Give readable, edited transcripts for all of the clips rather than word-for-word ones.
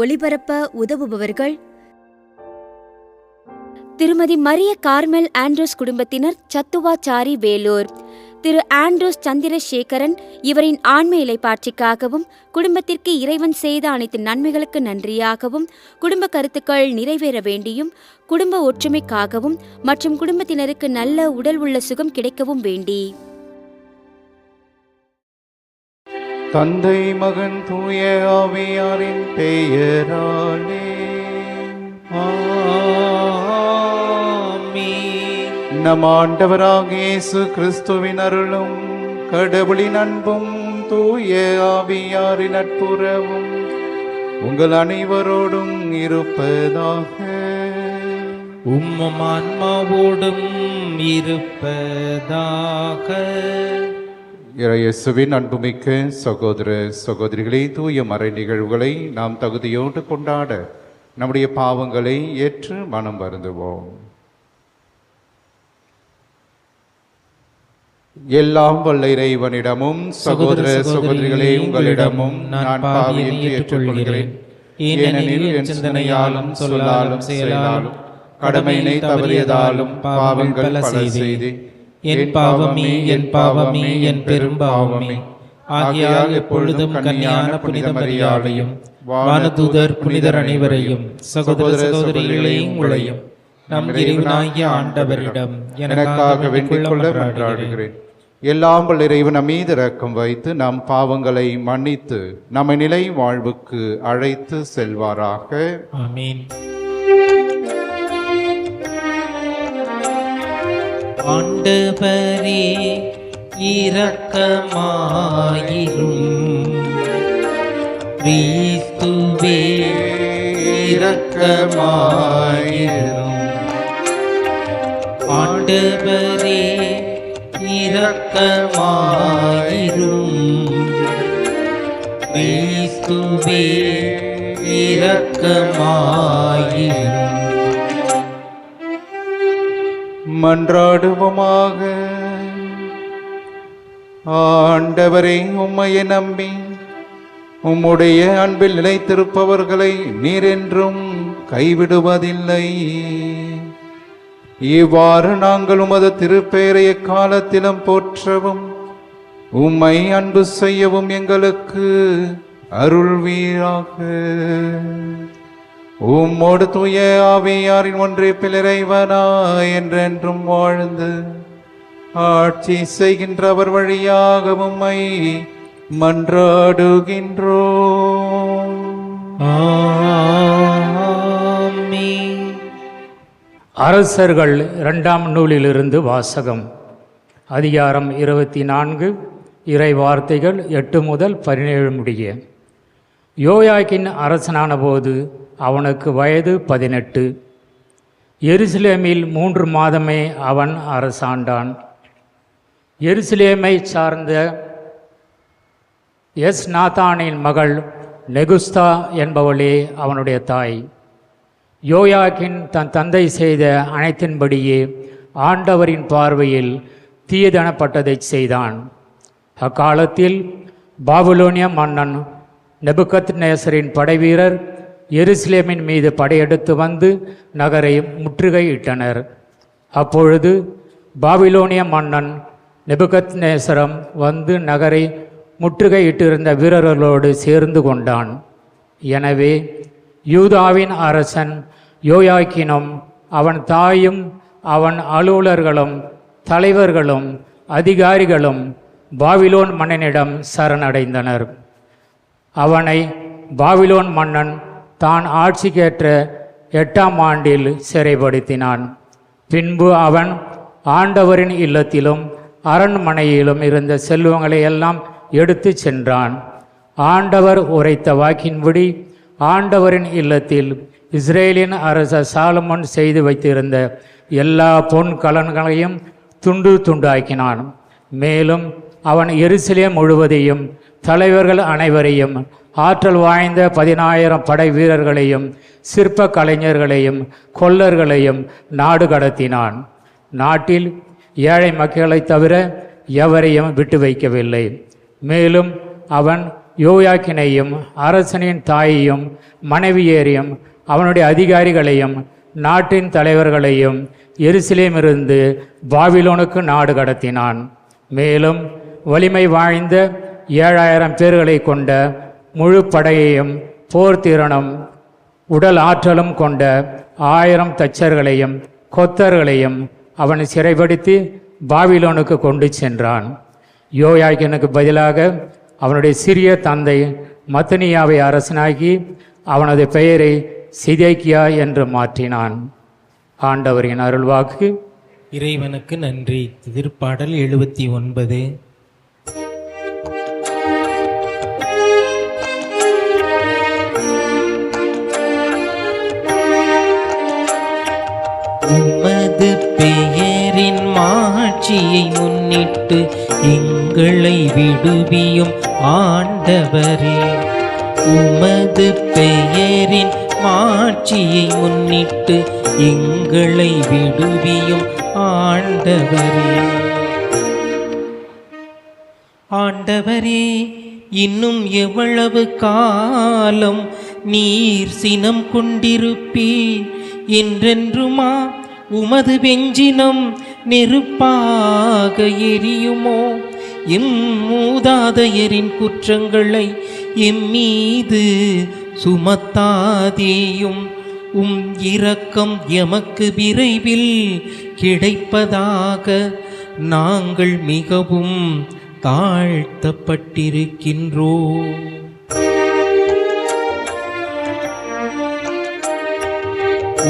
ஒளிபரப்ப உதவுபவர்கள்: திருமதி Maria Carmel Andrews குடும்பத்தினர், சத்துவாச்சாரி, வேலூர். திரு ஆண்ட்ரூஸ் சந்திரசேகரன், இவரின் ஆன்ம இலைப்பாட்சிக்காகவும் குடும்பத்திற்கு இறைவன் செய்த அனைத்து நன்மைகளுக்கு நன்றியாகவும், குடும்ப கருத்துக்கள் நிறைவேற வேண்டியும், குடும்ப ஒற்றுமைக்காகவும் மற்றும் குடும்பத்தினருக்கு நல்ல உடல் உள்ள சுகம் கிடைக்கவும் வேண்டி, தந்தை, மகன், தூய ஆவியாரின் பெயராலே நம் ஆண்டவராகிய இயேசு கிறிஸ்துவின் அருளும் கடவுளின் அன்பும் தூய ஆவியாரின் நட்புறவும் உங்கள் அனைவரோடும் இருப்பதாக. உம் ஆன்மாவோடும் இருப்பதாக. இயேசுவின் அன்புமிக்க சகோதர சகோதரிகளே, தூய மறை நிகழ்வுகளை நாம் தகுதியோடு கொண்டாட நம்முடைய பாவங்களை ஏற்று மனம் வருந்துவோம். எல்லாம் வல்ல இறைவனிடமும் சகோதர சகோதரிகளே உங்களிடமும் நான் பாவியை ஏற்றுக்கொள்கிறேன். ஏனெனில் என் சிந்தனையாலும் சொல்லாலும் செயலாலும் கடமையினை தவறியதாலும் பாவங்கள் பல செய்தேன். என் பாவமே, என் பாவமே, என் பெரும் பாவமே. ஆகையால் எப்பொழுதும் கன்னியான புனித மரியாதையும் வானதூதர் புனிதர் அனைவரையும் சகோதர சகோதரிகளையும் உங்களையும் நம் இறைவனாகிய ஆண்டவரிடம் எனக்காக வேண்டிக் கொள்ள மன்றாடுகிறேன். எல்லாம் வல்ல இறைவன் நம் மீது இரக்கம் வைத்து நம் பாவங்களை மன்னித்து நம்மை நிலை வாழ்வுக்கு அழைத்து செல்வாராக. ஆமென். ஆண்டவரே இரக்கமாயிரும். கிறிஸ்துவே இரக்கமாயிரும். ஆண்டவரே இரக்கமாயிரும். கிறிஸ்துவே இரக்கமாயிரும். மன்றாடுவோமாக. ஆண்டவரே, உம்மையை நம்பி உம்முடைய அன்பில் நிலைத்திருப்பவர்களை நீர் என்றும் கைவிடுவதில்லை. இவ்வாறு நாங்கள் உமது திருப்பெயரை எக்காலத்திலும் போற்றவும் உம்மை அன்பு செய்யவும் எங்களுக்கு அருள்வீராக. உம்மோடு தூய ஆவியாரின் ஒன்றிப்பில் இறைவனாய் என்றென்றும் வாழ்ந்து ஆட்சி செய்கின்றவர் வழியாக உம்மை மன்றாடுகின்றோம். அரசர்கள் 2ஆம் நூலிலிருந்து வாசகம். அதிகாரம் 24, இறை வார்த்தைகள் 8 முதல் 17 முடிய. யோயாக்கின் அரசனான போது அவனுக்கு வயது 18. எருசலேமில் 3 மாதமே அவன் அரசாண்டான். எருசலேமை சார்ந்த எஸ்நாத்தானின் மகள் நெகுஸ்தா என்பவளே அவனுடைய தாய். யோயாக்கின் தன் தந்தை செய்த அனைத்தின்படியே ஆண்டவரின் பார்வையில் தீயதனப்பட்டதை செய்தான். அக்காலத்தில் பாபிலோனிய மன்னன் நெபுகத்நேசரின் படைவீரர் எருசலேமின் மீது படையெடுத்து வந்து நகரை முற்றுகையிட்டனர். அப்பொழுது பாபிலோனிய மன்னன் நெபுகத்நேசரம் வந்து நகரை முற்றுகையிட்டிருந்த வீரர்களோடு சேர்ந்து கொண்டான். எனவே யூதாவின் அரசன் யோயாக்கினும் அவன் தாயும் அவன் அலுவலர்களும் தலைவர்களும் அதிகாரிகளும் பாபிலோன் மன்னனிடம் சரணடைந்தனர். அவனை பாபிலோன் மன்னன் தான் ஆட்சிக்கேற்ற 8ஆம் ஆண்டில் சிறைப்படுத்தினான். பின்பு அவன் ஆண்டவரின் இல்லத்திலும் அரண்மனையிலும் இருந்த செல்வங்களை எல்லாம் எடுத்து சென்றான். ஆண்டவர் உரைத்த வாக்கின்படி ஆண்டவரின் இல்லத்தில் இஸ்ரேலின் அரசர் சாலமோன் செய்து வைத்திருந்த எல்லா பொன் கலன்களையும் துண்டு துண்டாக்கினான். மேலும் அவன் எருசலேம் முழுவதையும் தலைவர்கள் அனைவரையும் ஆற்றல் வாய்ந்த 10,000 படை வீரர்களையும் சிற்ப கலைஞர்களையும் கொல்லர்களையும் நாடு கடத்தினான். நாட்டில் ஏழை மக்களை தவிர எவரையும் விட்டு வைக்கவில்லை. மேலும் அவன் யோயாக்கினையும் அரசனின் தாயையும் மனைவியரையும் அவனுடைய அதிகாரிகளையும் நாட்டின் தலைவர்களையும் எருசலேமிலிருந்து பாபிலோனுக்கு நாடு கடத்தினான். மேலும் வலிமை வாய்ந்த 7000 பேர்களை கொண்ட முழு படையையும் போர்த்திறனும் உடல் ஆற்றலும் கொண்ட 1000 தச்சர்களையும் கொத்தர்களையும் அவன் சிறைப்படுத்தி பாபிலோனுக்கு கொண்டு சென்றான். யோயாக்கினுக்கு பதிலாக அவனுடைய சிறிய தந்தை மத்தனியாவை அரசனாகி அவனது பெயரை சிதேக்கியா என்று மாற்றினான். ஆண்டவரின் அருள்வாக்கு. இறைவனுக்கு நன்றி. திருப்பாடல் 79. உமது பெயரின் மாட்சியை முன்னிட்டு எங்களை விடுவியும் ஆண்டவரே. உமது பெயரின் மாட்சியை முன்னிட்டு எங்களை விடுவியும் ஆண்டவரே. ஆண்டவரே, இன்னும் எவ்வளவு காலம் நீர் சினம் கொண்டிருப்பீர்? என்றென்றுமா உமது வெஞ்சினம் நெருப்பாக எரியுமோ? மூதாதையரின் குற்றங்களை எம்மீது சுமத்தாதேயும். இரக்கம் எமக்கு விரைவில் கிடைப்பதாக. நாங்கள் மிகவும் தாழ்த்தப்பட்டிருக்கின்றோம்.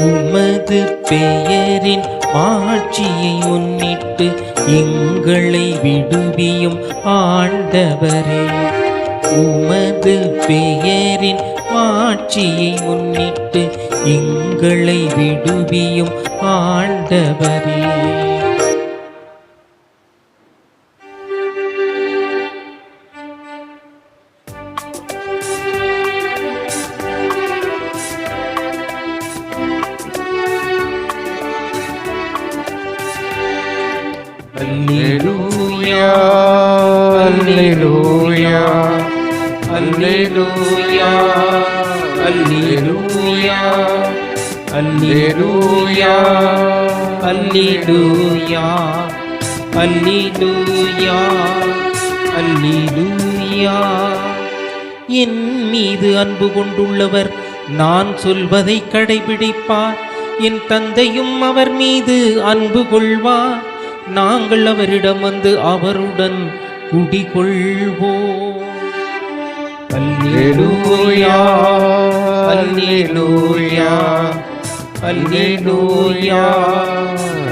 உமது பெயரின் மாட்சியை முன்னிட்டு எங்களை விடுவியும் ஆண்டவரே. உமது பெயரின் மாட்சியை முன்னிட்டு எங்களை விடுவியும் ஆண்டவரே. அல்லேலூயா, அல்லேலூயா, அல்லேலூயா, அல்லேலூயா, அல்லேலூயா, அல்லேலூயா, அல்லேலூயா, அல்லேலூயா. என் மீது அன்பு கொண்டுள்ளவர் நான் சொல்வதை கடைபிடிப்பார். என் தந்தையும் அவர் மீது அன்பு கொள்வார். நாங்கள் அவரிடம் வந்து அவருடன் குடிகொள்வோம். அல்லேலூயா, அல்லேலூயா, அல்லேலூயா,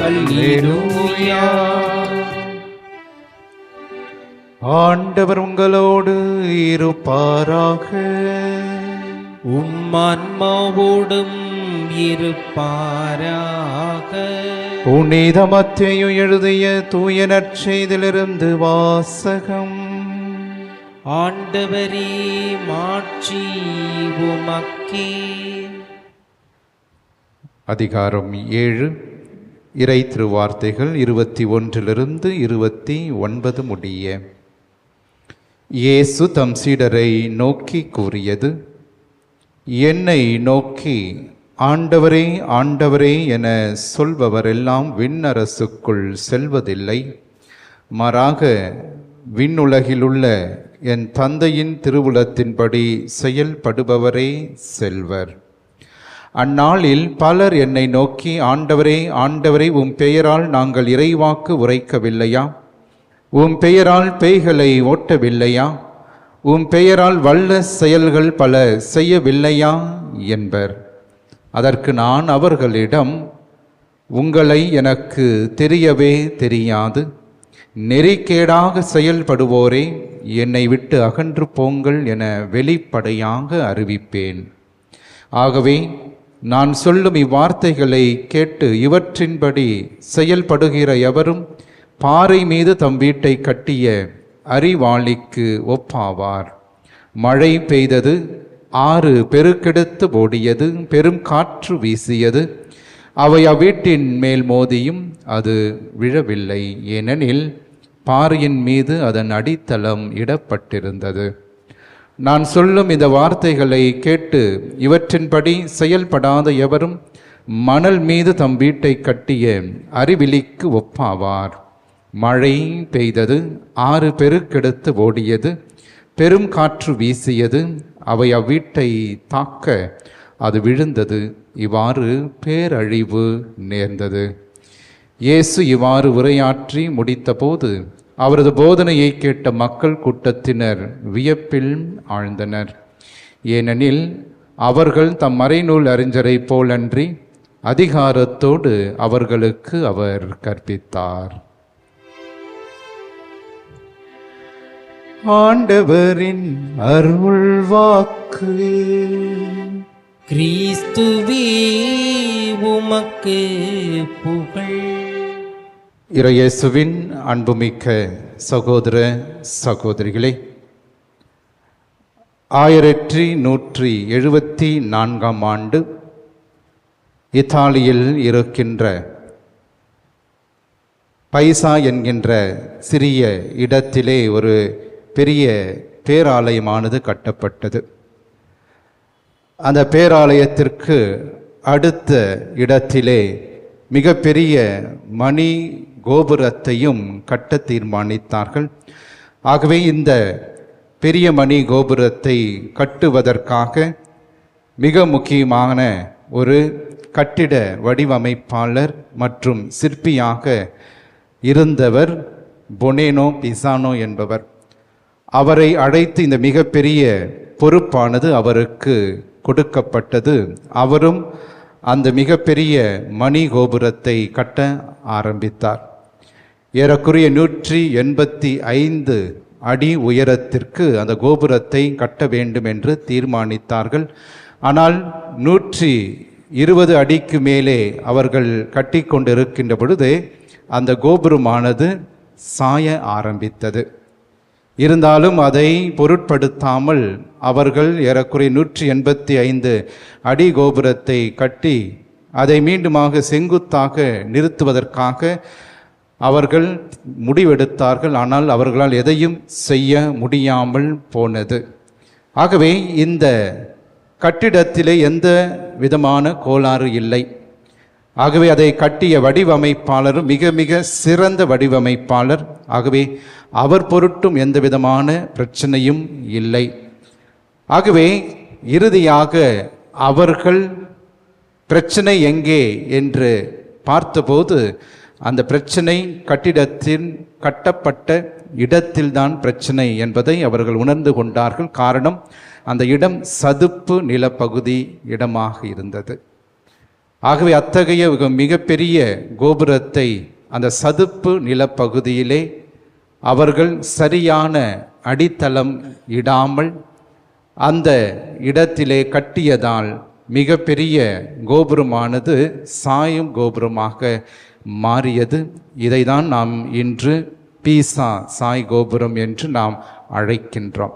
அல்லேலூயா. ஆண்டவர் உங்களோடு இருப்பாராக. உம்மான்மாவோடும் இருப்பாராக. புனித மத்தேயு எழுதிய தூய நற்செய்தியிலிருந்து வாசகம். ஆண்டவரே, மாட்சி உமக்கே. அதிகாரம் 7, இறை திருவார்த்தைகள் 21 29 முடிய. இயேசு தம் சீடரை நோக்கி கூறியது: என்னை நோக்கி ஆண்டவரே ஆண்டவரே என சொல்பவரெல்லாம் விண்ணரசுக்குள் செல்வதில்லை, மாறாக விண்ணுலகிலுள்ள என் தந்தையின் திருவுளத்தின்படி செயல்படுபவரே செல்வர். அந்நாளில் பலர் என்னை நோக்கி, ஆண்டவரே ஆண்டவரே, உம் பெயரால் நாங்கள் இறைவாக்கு உரைக்கவில்லையா? உம் பெயரால் பேய்களை ஓட்டவில்லையா? உம் பெயரால் வல்ல செயல்கள் பல செய்யவில்லையா என்பர். அதற்கு நான் அவர்களிடம், உங்களை எனக்கு தெரியவே தெரியாது. நெறிக்கேடாக செயல்படுவோரே, என்னை விட்டு அகன்று போங்கள் என வெளிப்படையாக அறிவிப்பேன். ஆகவே நான் சொல்லும் இவ்வார்த்தைகளை கேட்டு இவற்றின்படி செயல்படுகிற எவரும் பாறை மீது தம் வீட்டை கட்டிய அறிவாளிக்கு ஒப்பாவார். மழை பெய்தது, ஆறு பெருக்கெடுத்து ஓடியது, பெரும் காற்று வீசியது. அவை அவ்வீட்டின் மேல் மோதியும் அது விழவில்லை, ஏனெனில் பாறையின் மீது அதன் அடித்தளம் இடப்பட்டிருந்தது. நான் சொல்லும் இந்த வார்த்தைகளை கேட்டு இவற்றின்படி செயல்படாத எவரும் மணல் மீது தம் வீட்டை கட்டிய அறிவிலிக்கு ஒப்பாவார். மழை பெய்தது, ஆறு பெருக்கெடுத்து ஓடியது, பெரும் காற்று வீசியது, அவை அவ்வீட்டை தாக்க அது விழுந்தது. இவ்வாறு பேரழிவு நேர்ந்தது. இயேசு இவ்வாறு உரையாற்றி முடித்தபோது அவரது போதனையை கேட்ட மக்கள் கூட்டத்தினர் வியப்பில் ஆழ்ந்தனர். ஏனெனில் அவர்கள் தம் மறைநூல் அறிஞரை போலன்றி அதிகாரத்தோடு அவர்களுக்கு அவர் கற்பித்தார். ஆண்டவரின் அருள்வாக்கு. கிறிஸ்துவே உமக்கு புகழ். இறையேசுவின் அன்புமிக்க சகோதர சகோதரிகளே, 1174 ஆண்டு இத்தாலியில் இருக்கின்ற பைசா என்கின்ற சிறிய இடத்திலே ஒரு பெரிய பேராலயமானது கட்டப்பட்டது. அந்த பேராலயத்திற்கு அடுத்த இடத்திலே மிகப்பெரிய மணி கோபுரத்தையும் கட்ட தீர்மானித்தார்கள். ஆகவே இந்த பெரிய மணி கோபுரத்தை கட்டுவதற்காக மிக முக்கியமான ஒரு கட்டிட வடிவமைப்பாளர் மற்றும் சிற்பியாக இருந்தவர் பொனேனோ பிசானோ என்பவர். அவரை அழைத்து இந்த மிகப்பெரிய பொறுப்பானது அவருக்கு கொடுக்கப்பட்டது. அவரும் அந்த மிகப்பெரிய மணி கோபுரத்தை கட்ட ஆரம்பித்தார். ஏறக்குறைய 185 அடி உயரத்திற்கு அந்த கோபுரத்தை கட்ட வேண்டும் என்று தீர்மானித்தார்கள். ஆனால் 120 அடிக்கு மேலே அவர்கள் கட்டி கொண்டிருக்கின்ற பொழுது அந்த கோபுரமானது சாய ஆரம்பித்தது. இருந்தாலும் அதை பொருட்படுத்தாமல் அவர்கள் ஏறக்குறைய 185 அடி கோபுரத்தை கட்டி அதை மீண்டுமாக செங்குத்தாக நிறுத்துவதற்காக அவர்கள் முடிவெடுத்தார்கள். ஆனால் அவர்களால் எதையும் செய்ய முடியாமல் போனது. ஆகவே இந்த கட்டிடத்திலே எந்த விதமான கோளாறு இல்லை. ஆகவே அதை கட்டிய வடிவமைப்பாளரும் மிக மிக சிறந்த வடிவமைப்பாளர். ஆகவே அவர் பொருட்டும் எந்த விதமான பிரச்சனையும் இல்லை. ஆகவே இறுதியாக அவர்கள் பிரச்சனை எங்கே என்று பார்த்தபோது அந்த பிரச்சனை கட்டிடத்தின் கட்டப்பட்ட இடத்தில்தான் பிரச்சனை என்பதை அவர்கள் உணர்ந்து கொண்டார்கள். காரணம், அந்த இடம் சதுப்பு நிலப்பகுதி இடமாக இருந்தது. ஆகவே அத்தகைய மிகப்பெரிய கோபுரத்தை அந்த சதுப்பு நிலப்பகுதியிலே அவர்கள் சரியான அடித்தளம் இடாமல் அந்த இடத்திலே கட்டியதால் மிகப்பெரிய கோபுரமானது சாயும் கோபுரமாக மாறியது. இதைதான் நாம் இன்று பீசா சாய் கோபுரம் என்று நாம் அழைக்கின்றோம்.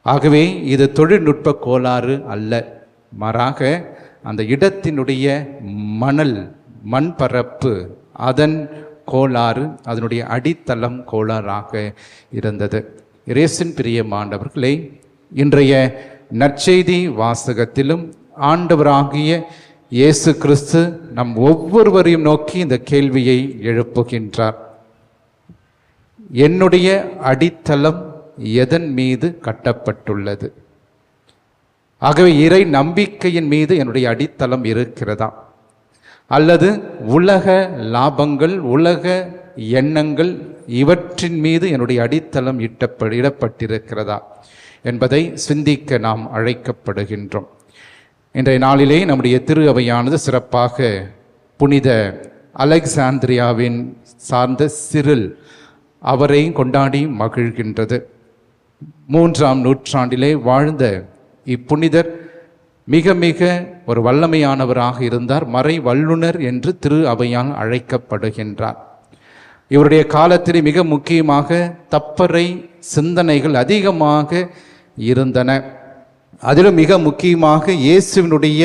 ஆகவே இது தொழில்நுட்ப கோளாறு அல்ல, மாறாக அந்த இடத்தினுடைய மண்பரப்பு அதன் கோளாறு, அதனுடைய அடித்தளம் கோளாறாக இருந்தது. இயேசுவின் பிரியமானவர்களே, இன்றைய நற்செய்தி வாசகத்திலும் ஆண்டவராகிய இயேசு கிறிஸ்து நம் ஒவ்வொருவரையும் நோக்கி இந்த கேள்வியை எழுப்புகின்றார். என்னுடைய அடித்தளம் எதன் மீது கட்டப்பட்டுள்ளது? ஆகவே இறை நம்பிக்கையின் மீது என்னுடைய அடித்தளம் இருக்கிறதா, அல்லது உலக லாபங்கள், உலக எண்ணங்கள் இவற்றின் மீது என்னுடைய அடித்தளம் இடப்பட்டிருக்கிறதா என்பதை சிந்திக்க நாம் அழைக்கப்படுகின்றோம். இன்றைய நாளிலே நம்முடைய திரு அவையானது சிறப்பாக புனித அலெக்சாந்திரியாவின் சார்ந்த சிறில் அவரை கொண்டாடி மகிழ்கின்றது. 3ஆம் நூற்றாண்டிலே வாழ்ந்த இப்புனிதர் மிக மிக ஒரு வல்லமையானவராக இருந்தார். மறை வல்லுனர் என்று திரு அவையால் அழைக்கப்படுகின்றார். இவருடைய காலத்திலே மிக முக்கியமாக தப்பறை சிந்தனைகள் அதிகமாக இருந்தன. அதிலும் மிக முக்கியமாக இயேசுவினுடைய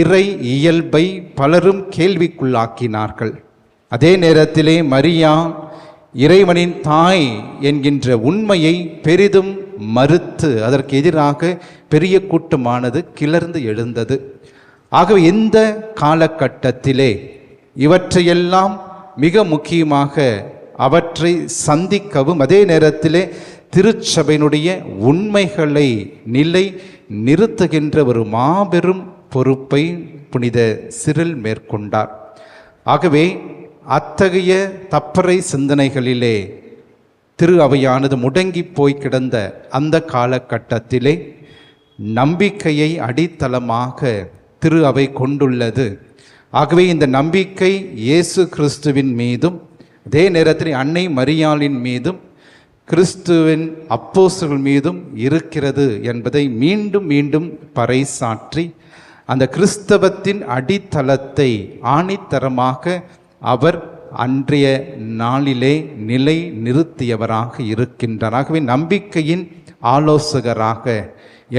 இறை இயல்பை பலரும் கேள்விக்குள்ளாக்கினார்கள். அதே நேரத்திலே மரியா இறைவனின் தாய் என்கின்ற உண்மையை பெரிதும் மறுத்து அதற்கு எதிராக பெரிய கூட்டமானது கிளர்ந்து எழுந்தது. ஆகவே இந்த காலகட்டத்திலே இவற்றையெல்லாம் மிக முக்கியமாக அவற்றை சந்திக்கவும் அதே நேரத்திலே திருச்சபையினுடைய உண்மைகளை நிலை நிறுத்துகின்ற ஒரு மாபெரும் பொறுப்பை புனித சிரில் மேற்கொண்டார். ஆகவே அத்தகைய தப்பறை சிந்தனைகளிலே திரு அவையானது முடங்கி போய் கிடந்த அந்த காலகட்டத்திலே நம்பிக்கையை அடித்தளமாக திரு அவை கொண்டுள்ளது. ஆகவே இந்த நம்பிக்கை இயேசு கிறிஸ்துவின் மீதும் அதே நேரத்தில் அன்னை மரியாளின் மீதும் கிறிஸ்துவின் அப்போஸ்தலர்கள் மீதும் இருக்கிறது என்பதை மீண்டும் மீண்டும் பறைசாற்றி அந்த கிறிஸ்தவத்தின் அடித்தளத்தை ஆணித்தரமாக அவர் அன்றைய நாளிலே நிலை நிறுத்தியவராக இருக்கின்றார். ஆகவே நம்பிக்கையின் ஆலோசகராக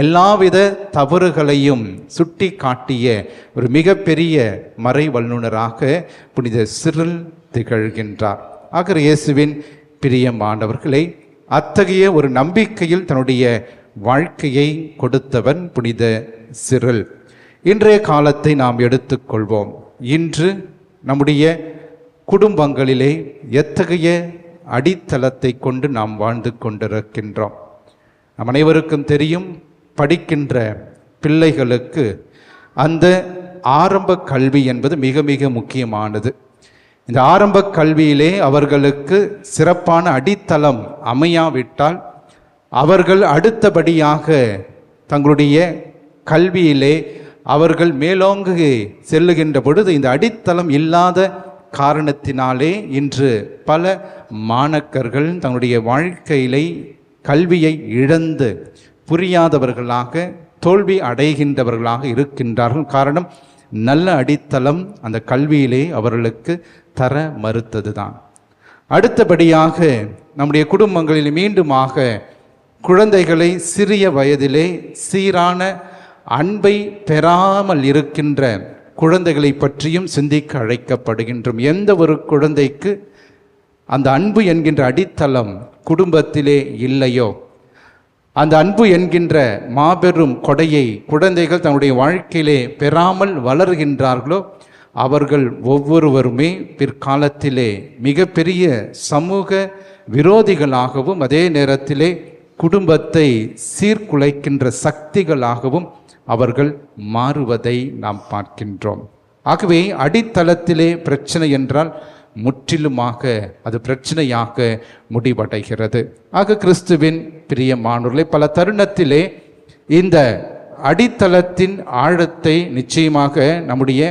எல்லாவித தவறுகளையும் சுட்டி காட்டிய ஒரு மிகப்பெரிய மறை வல்லுனராக புனித சிரில் திகழ்கின்றார். ஆக இயேசுவின் பிரியமானவர்களை அத்தகைய ஒரு நம்பிக்கையில் தன்னுடைய வாழ்க்கையை கொடுத்தவன் புனித சிரில். இன்றைய காலத்தை நாம் எடுத்துக்கொள்வோம். இன்று நம்முடைய குடும்பங்களிலே எத்தகைய அடித்தளத்தை கொண்டு நாம் வாழ்ந்து கொண்டிருக்கின்றோம்? நம் அனைவருக்கும் தெரியும், படிக்கின்ற பிள்ளைகளுக்கு அந்த ஆரம்ப கல்வி என்பது மிக மிக முக்கியமானது. இந்த ஆரம்ப கல்வியிலே அவர்களுக்கு சிறப்பான அடித்தளம் அமையாவிட்டால் அவர்கள் அடுத்தபடியாக தங்களுடைய கல்வியிலே அவர்கள் மேலோங்கு செல்லுகின்ற பொழுது இந்த அடித்தளம் இல்லாத காரணத்தினாலே இன்று பல மாணக்கர்கள் தங்களுடைய வாழ்க்கையிலே கல்வியை இழந்து புரியாதவர்களாக தோல்வி அடைகின்றவர்களாக இருக்கின்றார்கள். காரணம், நல்ல அடித்தளம் அந்த கல்வியிலே அவர்களுக்கு தர மறுத்தது தான். அடுத்தபடியாக நம்முடைய குடும்பங்களில் மீண்டுமாக குழந்தைகளை சிறிய வயதிலே சீரான அன்பை பெறாமல் இருக்கின்ற குழந்தைகளை பற்றியும் சிந்திக்க அழைக்கப்படுகின்றோம். எந்த ஒரு குழந்தைக்கு அந்த அன்பு என்கின்ற அடித்தளம் குடும்பத்திலே இல்லையோ, அந்த அன்பு என்கின்ற மாபெரும் கொடையை குழந்தைகள் தன்னுடைய வாழ்க்கையிலே பெறாமல் வளர்கின்றார்களோ, அவர்கள் ஒவ்வொருவருமே பிற்காலத்திலே மிகப்பெரிய சமூக விரோதிகளாகவும் அதே நேரத்திலே குடும்பத்தை சீர்குலைக்கின்ற சக்திகளாகவும் அவர்கள் மாறுவதை நாம் பார்க்கின்றோம். ஆகவே அடித்தளத்திலே பிரச்சனை என்றால் முற்றிலுமாக அது பிரச்சனையாக முடிவடைகிறது. ஆக கிறிஸ்துவின் பிரியமானவர்களே, பல தருணத்திலே இந்த அடித்தளத்தின் ஆழத்தை நிச்சயமாக நம்முடைய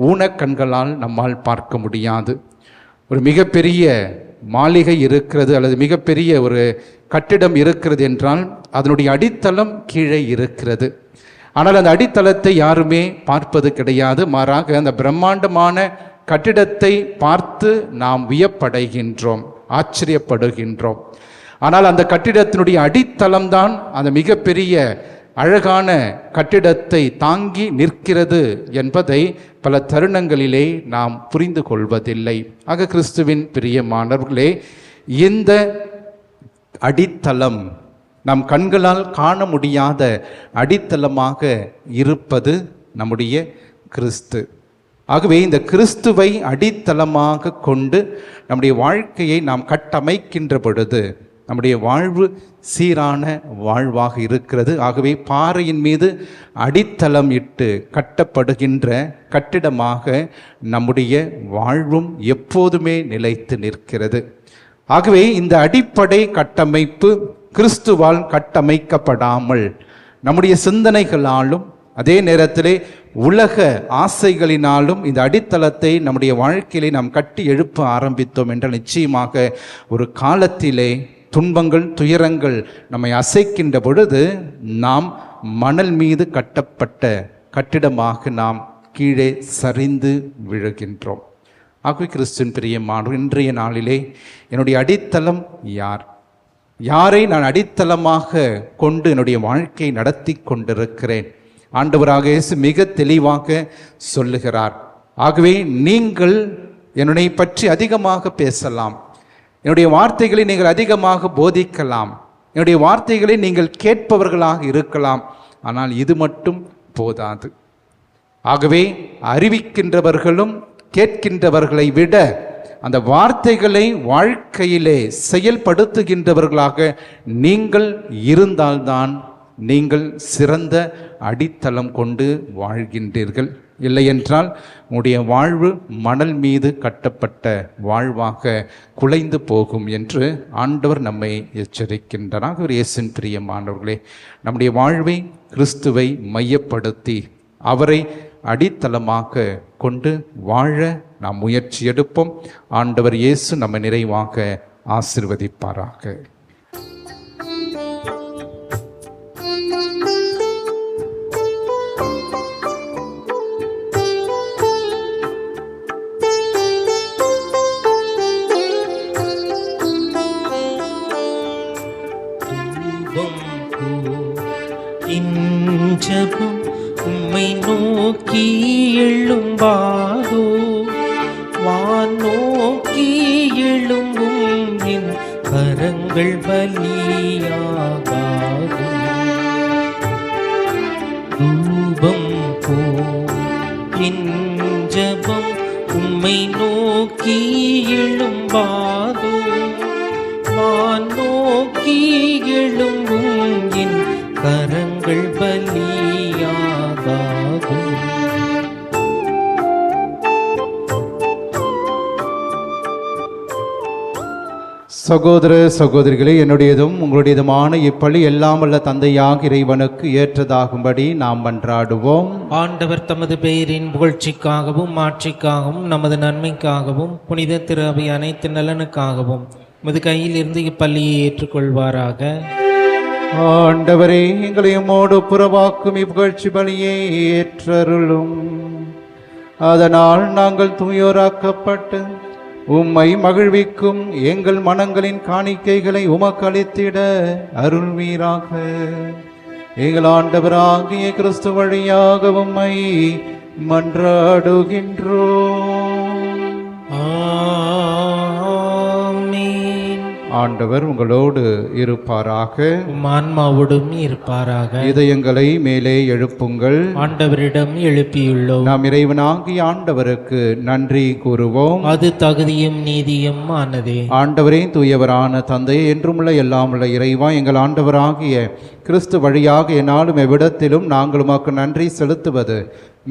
ஊனக்கண்களால் நம்மால் பார்க்க முடியாது. ஒரு மிகப்பெரிய மாளிகை இருக்கிறது அல்லது மிகப்பெரிய ஒரு கட்டிடம் இருக்கிறது என்றால் அதனுடைய அடித்தளம் கீழே இருக்கிறது. ஆனால் அந்த அடித்தளத்தை யாருமே பார்ப்பது கிடையாது. மாறாக அந்த பிரம்மாண்டமான கட்டிடத்தை பார்த்து நாம் வியப்படைகின்றோம், ஆச்சரியப்படுகின்றோம். ஆனால் அந்த கட்டிடத்தினுடைய அடித்தளம்தான் அந்த மிகப்பெரிய அழகான கட்டிடத்தை தாங்கி நிற்கிறது என்பதை பல தருணங்களிலே நாம் புரிந்து கொள்வதில்லை. ஆக கிறிஸ்துவின் பிரியமானவர்களே, இந்த அடித்தளம் நம் கண்களால் காண முடியாத அடித்தளமாக இருப்பது நம்முடைய கிறிஸ்து. ஆகவே இந்த கிறிஸ்துவை அடித்தளமாக கொண்டு நம்முடைய வாழ்க்கையை நாம் கட்டமைக்கின்ற பொழுது நம்முடைய வாழ்வு சீரான வாழ்வாக இருக்கிறது. ஆகவே பாறையின் மீது அடித்தளம் இட்டு கட்டப்படுகின்ற கட்டிடமாக நம்முடைய வாழ்வும் எப்போதுமே நிலைத்து நிற்கிறது. ஆகவே இந்த அடிப்படை கட்டமைப்பு கிறிஸ்துவால் கட்டமைக்கப்படாமல் நம்முடைய சிந்தனைகளாலும் அதே நேரத்திலே உலக ஆசைகளினாலும் இந்த அடித்தளத்தை நம்முடைய வாழ்க்கையிலே நாம் கட்டி எழுப்ப ஆரம்பித்தோம் என்றால் நிச்சயமாக ஒரு காலத்திலே துன்பங்கள் துயரங்கள் நம்மை அசைக்கின்ற பொழுது நாம் மணல் மீது கட்டப்பட்ட கட்டிடமாக நாம் கீழே சரிந்து விழுகின்றோம். ஆகவே கிறிஸ்துவின் பிரியமானவர்களே, இன்றைய நாளிலே என்னுடைய அடித்தளம் யார்? யாரை நான் அடித்தளமாக கொண்டு என்னுடைய வாழ்க்கையை நடத்தி கொண்டிருக்கிறேன்? ஆண்டவராக இயேசு மிக தெளிவாக சொல்லுகிறார். ஆகவே நீங்கள் என்னை பற்றி அதிகமாக பேசலாம், என்னுடைய வார்த்தைகளை நீங்கள் அதிகமாக போதிக்கலாம், என்னுடைய வார்த்தைகளை நீங்கள் கேட்பவர்களாக இருக்கலாம், ஆனால் இது மட்டும் போதாது. ஆகவே அறிவிக்கின்றவர்களும் கேட்கின்றவர்களை விட அந்த வார்த்தைகளை வாழ்க்கையிலே செயல்படுத்துகின்றவர்களாக நீங்கள் இருந்தால்தான் நீங்கள் சிறந்த அடித்தளம் கொண்டு வாழ்கின்றீர்கள். இல்லையென்றால் உங்களுடைய வாழ்வு மணல் மீது கட்டப்பட்ட வாழ்வாக குலைந்து போகும் என்று ஆண்டவர் நம்மை எச்சரிக்கின்றார். இயேசுவின் பிரியமானவர்களே, நம்முடைய வாழ்வை கிறிஸ்துவை மையப்படுத்தி அவரை அடித்தளமாக கொண்டு வாழ நாம் முயற்சி எடுப்போம். ஆண்டவர் இயேசு நம்மை நிறைவாக ஆசீர்வதிப்பாராக. இஞ்சபம் உம்மை நோக்கி எழும்பாதோ, வான் நோக்கி எழும்பும் என் கரங்கள் பலியாகாதோ. தூபம் போ இஞ்சபம் உம்மை நோக்கி எழும்பாதோ, வான் நோக்கி எழும்பும் என் கரங்கள் பலியாகாதோ. சகோதர சகோதரிகளே, என்னுடையதும் உங்களுடையதுமான இப்பள்ளி எல்லாம் வல்ல தந்தையாக இறைவனுக்கு ஏற்றதாகும்படி நாம் மன்றாடுவோம். ஆண்டவர் தமது பெயரின் புகழ்ச்சிக்காகவும் ஆட்சிக்காகவும் நமது நன்மைக்காகவும் புனித திரு அவை அனைத்து நலனுக்காகவும் உமது கையில் இருந்து இப்பள்ளியை ஏற்றுக்கொள்வாராக. ஆண்டவரே, எங்களை உம்மோடு புறவாக்கும் இப்புகழ்ச்சி பலியை ஏற்றருளும். அதனால் நாங்கள் தூயோராக்கப்பட்டு உம்மை மகிழ்விக்கும் எங்கள் மனங்களின் காணிக்கைகளை உமக்கு அளித்திட அருள்வீராக. எங்கள் ஆண்டவராகிய கிறிஸ்து வழியாக உம்மை மன்றாடுகின்றோம். ஆண்டவர் உங்களோடு இருப்பாராக, ஆன்மாவோடும் இருப்பாராக. இதயங்களை மேலே எழுப்புங்கள். ஆண்டவரிடம் எழுப்பியுள்ளோம். நாம் இறைவனாகிய ஆண்டவருக்கு நன்றி கூறுவோம். அது தகுதியும் நீதியும் ஆனதே. ஆண்டவரே, தூயவரான தந்தையே, என்றுமுள்ள எல்லாமுள்ள இறைவா, எங்கள் ஆண்டவராகிய கிறிஸ்து வழியாக என்னாலும் எவ்விடத்திலும் நாங்கள் உமக்கு நன்றி செலுத்துவது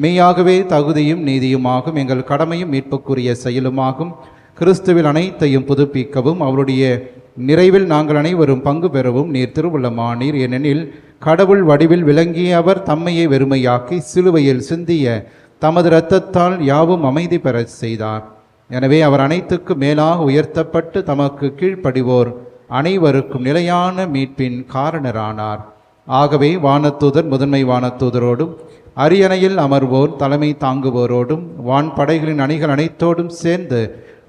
மெய்யாகவே தகுதியும் நீதியுமாகும், எங்கள் கடமையும் மீட்புக்குரிய செயலுமாகும். கிறிஸ்துவில் அனைத்தையும் புதுப்பிக்கவும் அவருடைய நிறைவில் நாங்கள் அனைவரும் பங்கு பெறவும் நீர் திருவுள்ளமானீர். ஏனெனில் கடவுள் வடிவில் விளங்கிய அவர் தம்மையை வெறுமையாக்கி சிலுவையில் சிந்திய தமது இரத்தத்தால் யாவும் அமைதி பெறச் செய்தார். எனவே அவர் அனைத்துக்கு மேலாக உயர்த்தப்பட்டு தமக்கு கீழ்ப்படிவோர் அனைவருக்கும் நிலையான மீட்பின் காரணரானார். ஆகவே வானதூதர் முதன்மை வானதூதரோடும் அரியணையில் அமர்வோர் தலைமை தாங்குவோரோடும் வான்படைகளின் அணிகள் அனைத்தோடும் சேர்ந்து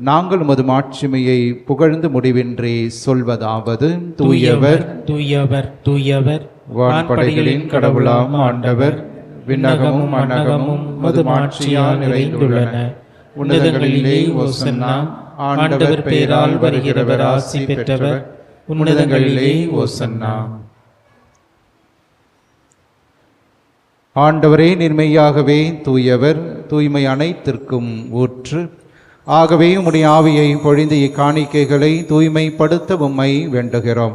நாங்கள் உமது மாட்சிமையை புகழ்ந்து முடிவின்றி சொல்வதாவது: தூயவர் தூயவர் தூயவர், வான்படைகளின் கடவுளாம் ஆண்டவர், விண்ணகமும் மண்ணகமும் உமது மாட்சியால் நிறைந்துள்ளன. உன்னதங்களிலே ஓசன்னா. ஆண்டவர் பெயரால் வருகிறவர் ஆசி பெற்றவர். உன்னதங்களிலே ஓசன்னா. ஆண்டவரே, நிர்மையாகவே தூயவர், தூய்மை அனைத்திற்கும் ஊற்று. ஆகவே உம்முடைய ஆவியை பொழிந்து இக்காணிக்கைகளை தூய்மைப்படுத்த உம்மை வேண்டுகிறோம்.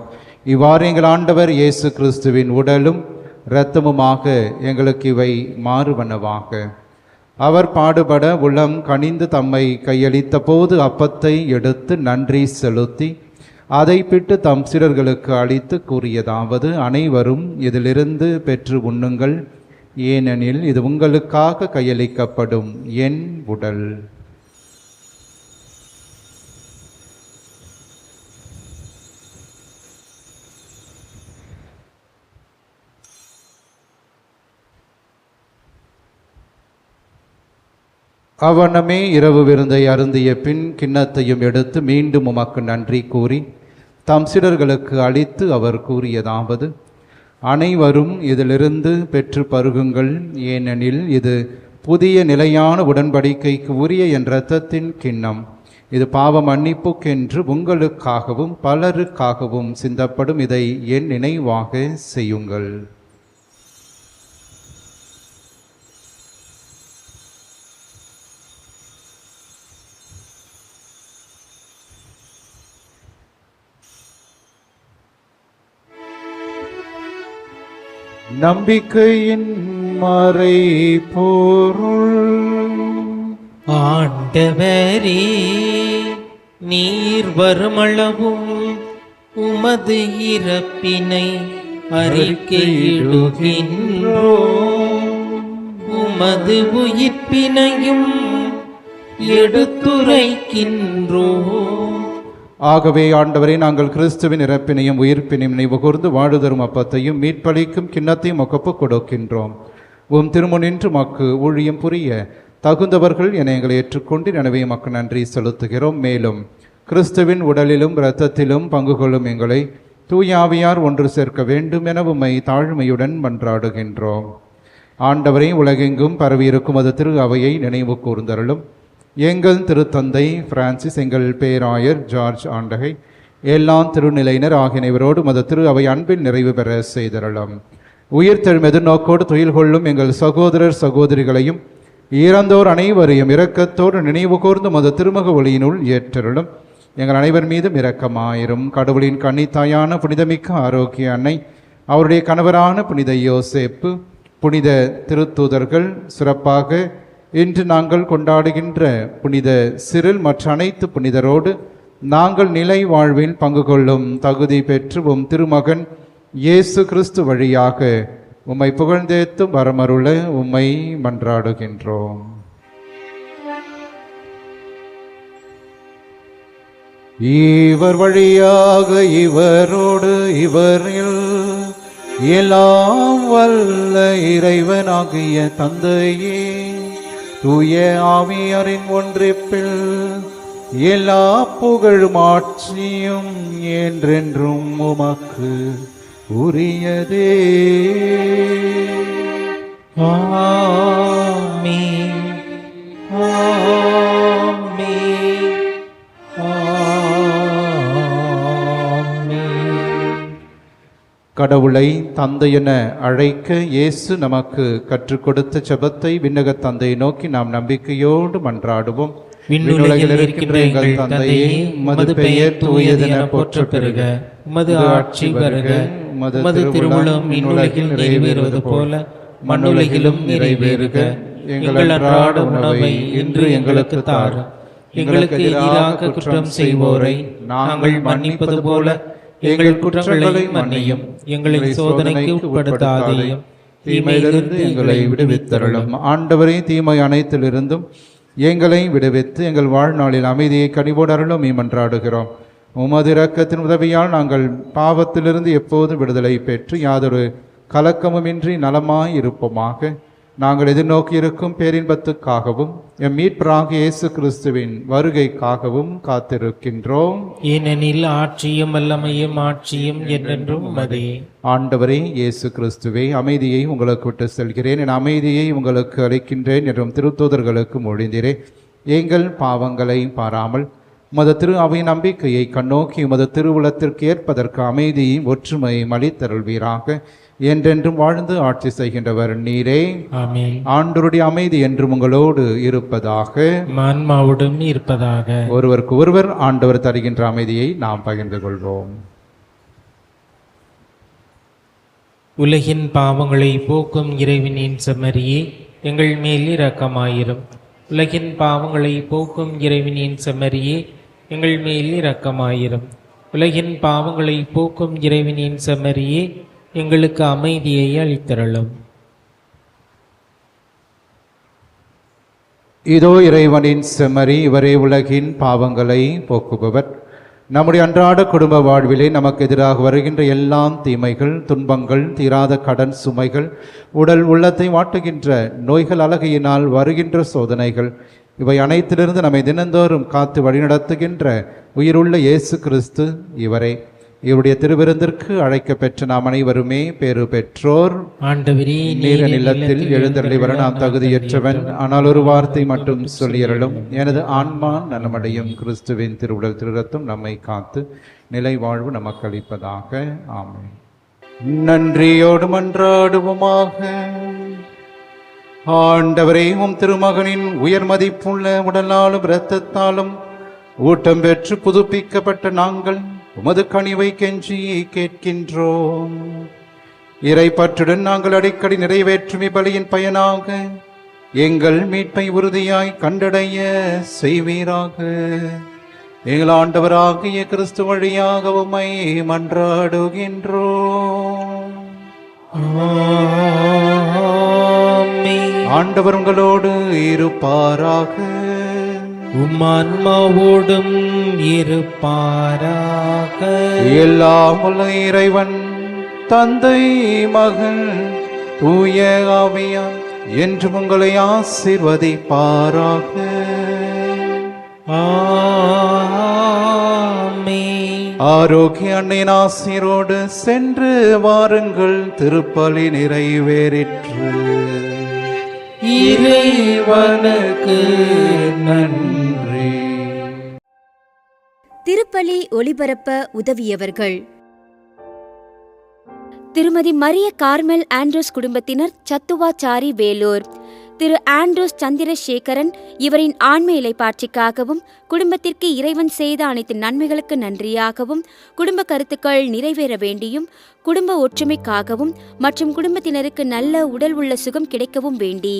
இவ்வாறு எங்கள் ஆண்டவர் இயேசு கிறிஸ்துவின் உடலும் இரத்தமுமாக எங்களுக்கு இவை மாறுவனவாக. அவர் பாடுபட உளம் கனிந்து தம்மை கையளித்த போது அப்பத்தை எடுத்து நன்றி செலுத்தி அதை பிட்டு தம் சீடர்களுக்கு அளித்து கூறியதாவது: அனைவரும் இதிலிருந்து பெற்று உண்ணுங்கள், ஏனெனில் இது உங்களுக்காக கையளிக்கப்படும் என் உடல். அவனமே இரவு விருந்தை அருந்திய பின் கிண்ணத்தையும் எடுத்து மீண்டும் உமக்கு நன்றி கூறி தம் சீடர்களுக்கு அளித்து அவர் கூறியதாவது: அனைவரும் இதிலிருந்து பெற்று பருகுங்கள், ஏனெனில் இது புதிய நிலையான உடன்படிக்கைக்கு உரிய என் இரத்தத்தின் கிண்ணம். இது பாவ மன்னிப்புக்கென்று உங்களுக்காகவும் பலருக்காகவும் சிந்தப்படும். இதை என் நினைவாக செய்யுங்கள். நம்பிக்கையின் மறைபொருள். ஆண்டவரே, நீர் வருமளவும் உமது இறப்பினை அறிக்கையிடுகின்றோம், உமது உயிர்ப்பினையும் எடுத்துரைக்கின்றோம். ஆகவே ஆண்டவரே, நாங்கள் கிறிஸ்துவின் இறப்பினையும் உயிர்ப்பினையும் நினைவு கூர்ந்து வாழுதரும் அப்பத்தையும் மீட்பளிக்கும் கிண்ணத்தையும் ஒப்புக் கொடுக்கின்றோம். உம் திருமுனின்று மக்கு ஊழியம் புரிய தகுந்தவர்கள் என எங்களை ஏற்றுக்கொண்டு எனவே மக்கு நன்றி செலுத்துகிறோம். மேலும் கிறிஸ்துவின் உடலிலும் இரத்தத்திலும் பங்கு கொள்ளும் எங்களை தூயாவியார் ஒன்று சேர்க்க வேண்டும் என உம்மை தாழ்மையுடன் மன்றாடுகின்றோம். ஆண்டவரை, உலகெங்கும் பரவியிருக்கும் அது திரு அவையை நினைவு கூர்ந்தருளும். எங்கள் திருத்தந்தை பிரான்சிஸ், எங்கள் பேராயர் ஜார்ஜ் ஆண்டகை, எல்லா திருநிலையினர் ஆகியவரோடு மத திரு அவை அன்பில் நிறைவு பெற செய்தருளும். உயிர்த்தெழும் எதிர்நோக்கோடு துயில் கொள்ளும் எங்கள் சகோதரர் சகோதரிகளையும் இறந்தோர் அனைவரையும் இரக்கத்தோடு நினைவு கூர்ந்து மத திருமுக ஒளியினுள் ஏற்றருளும். எங்கள் அனைவர் மீதும் இரக்கமாயிரும். கடவுளின் கன்னித்தாயான புனிதமிக்க ஆரோக்கிய அன்னை, அவருடைய கணவரான புனித யோசேப்பு, புனித திருத்தூதர்கள், சிறப்பாக இன்று நாங்கள் கொண்டாடுகின்ற புனித சிறில் மற்ற அனைத்து புனிதரோடு நாங்கள் நிலை வாழ்வில் பங்கு கொள்ளும் தகுதி பெற்று உம் திருமகன் இயேசு கிறிஸ்து வழியாக உம்மை புகழ்ந்தேத்தும் வரமருள உம்மை மன்றாடுகின்றோம். இவர் வழியாக இவரோடு இவரில் எல்லாம் வல்ல இறைவனாகிய தந்தையே, தூய ஆவியாரின் ஒன்றிப்பில் எல்லா புகழும் ஆட்சியும் என்றென்றும் உமக்கு உரியதே. ஆமென், ஆமென், ஆமென். கடவுளை தந்தை என அழைக்க இயேசு நமக்கு கற்றுக் கொடுத்த ஜெபத்தை விண்ணக தந்தையை நோக்கி நாம் நம்பிக்கையோடு மன்றாடுவோம். விண்ணுலகில் இருக்கின்ற எங்கள் தந்தையே, உமது பெயர் தூயதென போற்றப் பெறுக. உமது ஆட்சி வருக. உமது திருவுளம் விண்ணுலகில் நிறைவேறுவது போல மண்ணுலகிலும் நிறைவேறுக. எங்கள் அன்றாட உணவை இன்று எங்களுக்கு தாரும். எங்களுக்கு எதிராக குற்றம் செய்வோரை நாங்கள் மன்னிப்பது போல எங்கள் குற்றங்களை மன்னியும். எங்களை சோதனைக்கு உட்படுத்தாதேயும், தீமையிலிருந்து எங்களை விடுவித்தருளும். ஆண்டவரே, தீமை அனைத்திலிருந்தும் எங்களை விடுவித்து எங்கள் வாழ்நாளில் அமைதியை கனிவோடு அருளும் மன்றாடுகிறோம். உமது இரக்கத்தின் உதவியால் நாங்கள் பாவத்திலிருந்து எப்போதும் விடுதலை பெற்று யாதொரு கலக்கமுமின்றி நலமாய் இருப்போமாக. நாங்கள் எதிர்நோக்கி இருக்கும் பேரின்பத்துக்காகவும் எம் மீட்பராகிய இயேசு கிறிஸ்துவின் வருகைக்காகவும் காத்திருக்கின்றோம். ஏனெனில் ஆட்சியும் வல்லமையும் ஆட்சியும் என்றென்றும் உமதே. ஆண்டவரே இயேசு கிறிஸ்துவே, அமைதியை உங்களுக்கு விட்டு செல்கிறேன், என் அமைதியை உங்களுக்கு அளிக்கின்றேன் என்றும் திருத்தூதர்களுக்கு மொழிந்தீரே. எங்கள் பாவங்களை பாராமல் உமது திரு அவை நம்பிக்கையை கண்ணோக்கி உமது திருவுளத்திற்கு ஏற்பதற்கு அமைதியும் ஒற்றுமையும் அளித்தருள்வீராக. என்றென்றும் வாழ்ந்து ஆட்சி செய்கின்றவர் நீரே. ஆமென். ஆண்டவருடைய அமைதி என்றும் உங்களோடு இருப்பதாக, ஆன்மாவுடன் இருப்பதாக. ஒருவருக்கு ஒருவர் ஆண்டவர் தருகின்ற அமைதியை நாம் பகிர்ந்து கொள்வோம். உலகின் பாவங்களை போக்கும் இறைவனின் செம்மறியே, எங்கள் மேல் இரக்கமாயிரும். உலகின் பாவங்களை போக்கும் இறைவனின் செம்மறியே, எங்கள் மேல் இரக்கமாயிரும். உலகின் பாவங்களை போக்கும் இறைவனின் செம்மறியே, எங்களுக்கு அமைதியை அளித்தருளும். இதோ இறைவனின் செம்மறி, இவரே உலகின் பாவங்களை போக்குபவர். நம்முடைய அன்றாட குடும்ப வாழ்விலே நமக்கு எதிராக வருகின்ற எல்லா தீமைகள், துன்பங்கள், தீராத கடன் சுமைகள், உடல் உள்ளத்தை வாட்டுகின்ற நோய்கள், அழகையினால் வருகின்ற சோதனைகள், இவை அனைத்திலிருந்து நம்மை தினந்தோறும் காத்து வழிநடத்துகின்ற உயிருள்ள இயேசு கிறிஸ்து இவரே. இவருடைய திருவிருந்திற்கு அழைக்க பெற்ற நாம் அனைவருமே பேறு பெற்றோர். ஆண்டவரே, நீர் நிலத்தில் எழுந்தருளி வர நான் தகுதியற்றவன், ஆனால் ஒரு வார்த்தை மட்டும் சொல்லியருளும், எனது ஆன்மா நலமடையும். கிறிஸ்துவின் திருவுடல் திருரத்தம் நம்மை காத்து நிலை வாழ்வு நமக்கு அளிப்பதாக. ஆமென். நன்றியோடு மன்றாடுவோமாக. ஆண்டவரே, உம் திருமகனின் உயர் மதிப்புள்ள உடலாலும் இரத்தத்தாலும் ஊட்டம் பெற்று புதுப்பிக்கப்பட்ட நாங்கள் உமது கனிவை கெஞ்சி கேட்கின்றோம். இறைப்பற்றுடன் நாங்கள் அடிக்கடி நிறைவேற்றும் இப்பலியின் பயனாக எங்கள் மீட்பை உறுதியாய் கண்டடைய செய்வீராக. எங்கள் ஆண்டவராகிய கிறிஸ்து வழியாக உம்மை மன்றாடுகின்றோம். ஆண்டவர் உங்களோடு இருப்பாராக. உம் ஆன்மாவோடும் இருப்பாராக. எல்லாம் உள்ள இறைவன் தந்தை, மகன், தூய ஆவியார் என்றும் உங்களை ஆசீர்வதிப்பாராக. ஆரோக்கிய அன்னையின் ஆசீரோடு சென்று வாருங்கள். திருப்பலி நிறைவேறிற்று. இறைவனுக்கு நன்றி. திருப்பலி ஒளிபரப்ப உதவியவர்கள்: திருமதி மரிய கார்மெல் ஆண்ட்ரூஸ் குடும்பத்தினர், சத்துவாச்சாரி, வேலூர். திரு ஆண்ட்ரூஸ் சந்திரசேகரன், இவரின் ஆன்ம இலைப்பாட்சிக்காகவும் குடும்பத்திற்கு இறைவன் செய்த அனைத்து நன்மைகளுக்கு நன்றியாகவும் குடும்ப கருத்துக்கள் நிறைவேற வேண்டியும் குடும்ப ஒற்றுமைக்காகவும் மற்றும் குடும்பத்தினருக்கு நல்ல உடல் உள்ள சுகம் கிடைக்கவும் வேண்டி